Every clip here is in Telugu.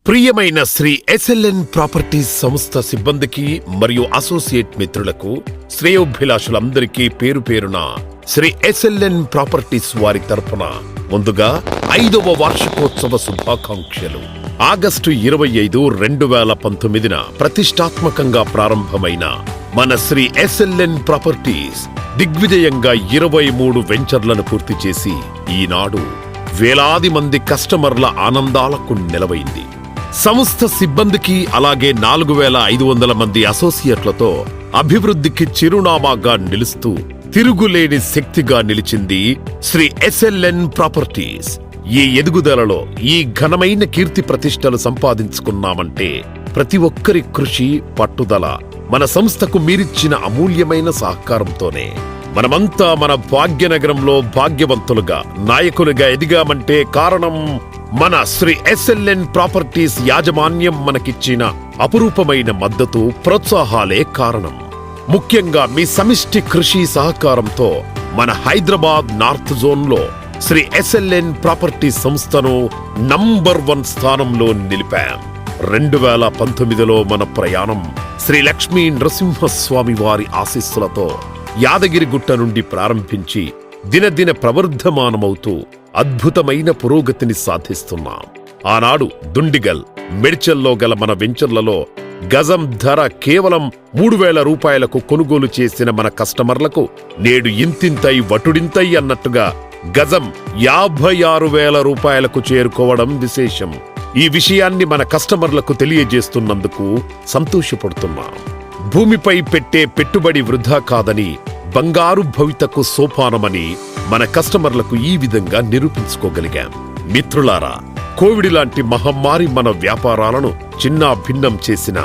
ప్రియమైన శ్రీ ఎస్ఎల్ఎన్ ప్రాపర్టీస్ సంస్థ సిబ్బందికి మరియు అసోసియేట్ మిత్రులకు శ్రేయోభిలాషులందరికీ పేరు పేరున శ్రీ ఎస్ఎల్ఎన్ ప్రాపర్టీస్ వారి తరపున ముందుగా 5వ వార్షికోత్సవ శుభాకాంక్షలు. ఆగస్టు 25, 2019న ప్రతిష్టాత్మకంగా ప్రారంభమైన మన శ్రీ ఎస్ఎల్ఎన్ ప్రాపర్టీస్ దిగ్విజయంగా 23 వెంచర్లను పూర్తి చేసి ఈనాడు వేలాది మంది కస్టమర్ల ఆనందాలకు నిలవైంది. సంస్థ సిబ్బందికి అలాగే 4500 మంది అసోసియేట్లతో అభివృద్ధికి చిరునామాగా నిలుస్తూ తిరుగులేని శక్తిగా నిలిచింది శ్రీ ఎస్ఎల్ఎన్ ప్రాపర్టీస్. ఈ ఎదుగుదలలో ఈ ఘనమైన కీర్తి ప్రతిష్టలు సంపాదించుకున్నామంటే ప్రతి ఒక్కరి కృషి, పట్టుదల, మన సంస్థకు మీరిచ్చిన అమూల్యమైన సహకారంతోనే. మనమంతా మన భాగ్యనగరంలో భాగ్యవంతులుగా, నాయకులుగా ఎదిగామంటే కారణం మన శ్రీ ఎస్ఎల్ఎన్ ప్రాపర్టీస్ యాజమాన్యం మనకిచ్చిన అపురూపమైన మద్దతు, ప్రోత్సాహాలే కారణం. ముఖ్యంగా మీ సమిష్టి కృషి సహకారంతో మన హైదరాబాద్ నార్త్ జోన్లో శ్రీ ఎస్ఎల్ఎన్ ప్రాపర్టీస్ సంస్థను నంబర్ 1 స్థానంలో నిలిపాం. 2019లో మన ప్రయాణం శ్రీ లక్ష్మీ నరసింహస్వామి వారి ఆశీస్సులతో యాదగిరిగుట్ట నుండి ప్రారంభించి దినదిన ప్రవర్ధమానమవుతూ అద్భుతమైన పురోగతిని సాధిస్తున్నాం. ఆనాడు దుండిగల్, మెడ్చల్లో గల మన వెంచర్లలో గజం ధర కేవలం 3000 రూపాయలకు కొనుగోలు చేసిన మన కస్టమర్లకు నేడు ఇంతింతై వటుడింతై అన్నట్టుగా గజం 56,000 రూపాయలకు చేరుకోవడం విశేషం. ఈ విషయాన్ని మన కస్టమర్లకు తెలియజేస్తున్నందుకు సంతోషపడుతున్నాం. భూమిపై పెట్టే పెట్టుబడి వృధా కాదని, బంగారు భవితకు సోపానమని మన కస్టమర్లకు ఈ విధంగా నిరూపించుకోగలిగాం. మిత్రులారా, కోవిడ్ లాంటి మహమ్మారి మన వ్యాపారాలను చిన్నా భిన్నం చేసిన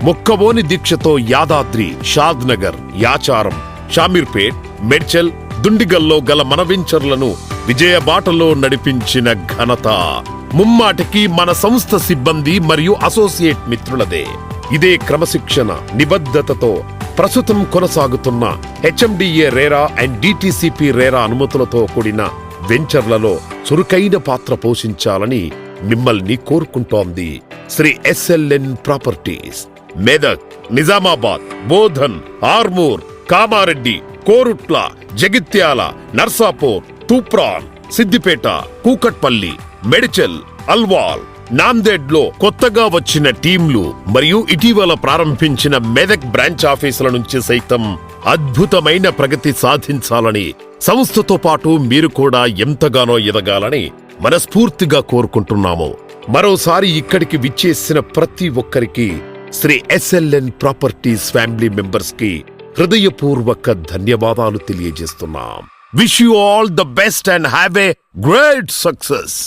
మొక్కవోని దీక్షతో యాదాద్రి, షాద్నగర్, యాచారం, షామీర్పేట్, మెడ్చల్, దుండిగల్లో గల మన వెంచర్లను విజయబాటలో నడిపించిన ఘనత ముమ్మాటికి మన సంస్థ సిబ్బంది మరియు అసోసియేట్ మిత్రులదే. ఇదే క్రమశిక్షణ, నిబద్ధతతో ప్రస్తుతం కొనసాగుతున్న HMDA RERA and DTCP RERA అనుమతులతో కూడిన వెంచర్లలో చురుకైన పాత్ర పోషించాలని మిమ్మల్ని కోరుకుంటోంది శ్రీ ఎస్ఎల్ఎన్ ప్రాపర్టీస్. మెదక్, నిజామాబాద్, బోధన్, ఆర్మూర్, కామారెడ్డి, కోరుట్ల, జగిత్యాల, నర్సాపూర్, తూప్రాన్, సిద్దిపేట, కూకట్పల్లి, మెడ్చల్, అల్వాల్, నాందేడ్లో కొత్తగా వచ్చిన టీంలు మరియు ఇటీవల ప్రారంభించిన మెదక్ బ్రాంచ్ ఆఫీసుల నుంచి సైతం అద్భుతమైన ప్రగతి సాధించాలని, సంస్థతో పాటు మీరు కూడా ఎంతగానో ఎదగాలని మనస్ఫూర్తిగా కోరుకుంటున్నాము. మరోసారి ఇక్కడికి విచ్చేసిన ప్రతి ఒక్కరికి Shri SLN Properties family members కి హృదయపూర్వక ధన్యవాదాలు తెలియజేస్తున్నాం. Wish you all the best and have a great success.